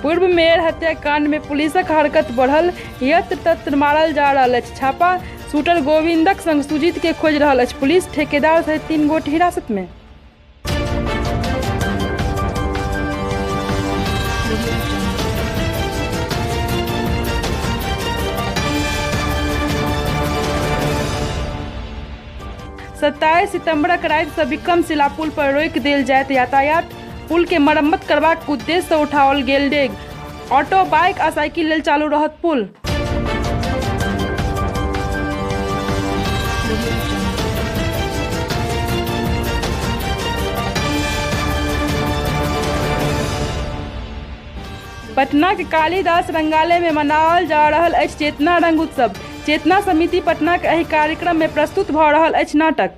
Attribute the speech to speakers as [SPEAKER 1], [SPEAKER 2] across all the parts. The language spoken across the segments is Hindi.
[SPEAKER 1] पूर्व मेयर हत्याकांड में पुलिसक हरकत बढ़ल, यत्र तत्र मारल जा रहल अछि। छापा शूटर गोविंदक संग सुजीत के खोज रहल अछि। पुलिस ठेकेदार सहित 3 गोट हिरासत में। सत्ताईस सितंबरक राति सँ विक्रमशिला पुल पर रोकि देल जायत यातायात। पुल के मरम्मत करबाक उद्देश्य सँ उठाओल गेल डेग। ऑटो, बाइक आ साइकिल लेल चालू रहत पुल। पटना के कालिदास रंगालय में मनाओल जा रहल अछि चेतना रंग उत्सव। चेतना समिति पटना के एहि कार्यक्रम में प्रस्तुत भऽ रहल अछि नाटक।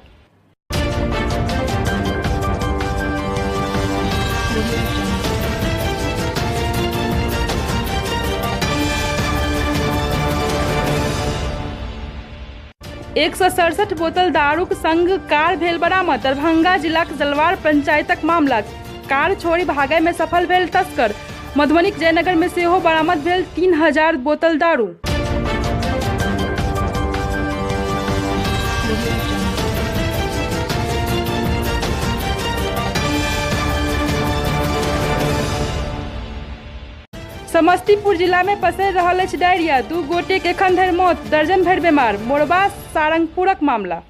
[SPEAKER 1] एक 167 बोतल दारूक संग कार भेल बरामद। दरभंगा जिलाक जलवार पंचायतक मामला। कार छोड़ि भागय में सफल भेल तस्कर। मधुबनीक जयनगर में सेहो बरामद भेल 3000 बोतल दारू। समस्तीपुर जिला में पसरि रहल अछि डायरिया। 2 गोटेक एखन धरि मौत, दर्जन भरि बीमार। मोरबा सारंगपुरक मामला।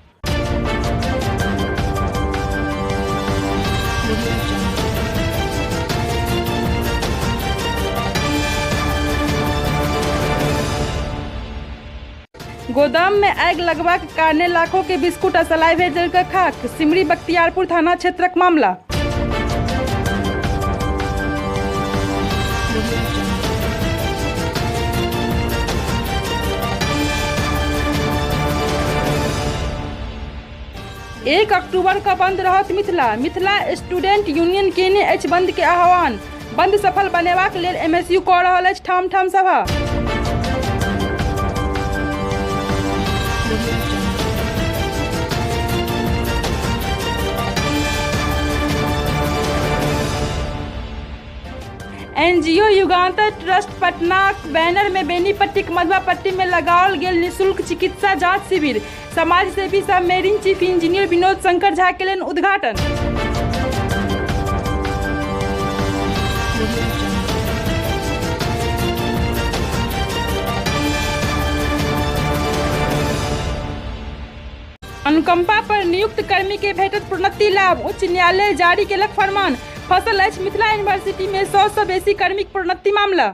[SPEAKER 1] गोदाम में आगि लगबाक कारणे लाखों के बिस्कुट आ सलाई भेल जल कऽ खाक। सिमरी बख्तियारपुर थाना क्षेत्रक मामला। एक अक्टूबर का बंद रहत मिथिला स्टूडेंट यूनियन केने अछि बंद के आह्वान। बंद सफल बनेबाक लेल MSU कऽ रहल अछि ठाम ठाम सभा। NGO युगांतर ट्रस्ट पटनाक बैनर में बेनीपट्टीक मधुआपट्टी में लगाओल गेल निःशुल्क चिकित्सा जांच शिविर। समाजसेवी सब marine chief engineer Vinod Shankar Jha केलनि उद्घाटन। अनुकंपा पर नियुक्त कर्मी के भेटत प्रोन्नति लाभ। उच्च न्यायालय जारी केलक फरमान। फसल अछि मिथिला यूनिवर्सिटी में 100 सँ बेसी कर्मीक प्रोन्नति मामला।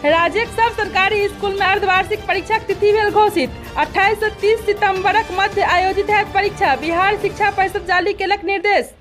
[SPEAKER 1] राज्यक सब सरकारी स्कूल में अर्धवार्षिक परीक्षाक तिथि भेल घोषित। 28 सँ 30 सितंबरक मध्य आयोजित हैत परीक्षा। बिहार शिक्षा परिषद जारी केलक निर्देश।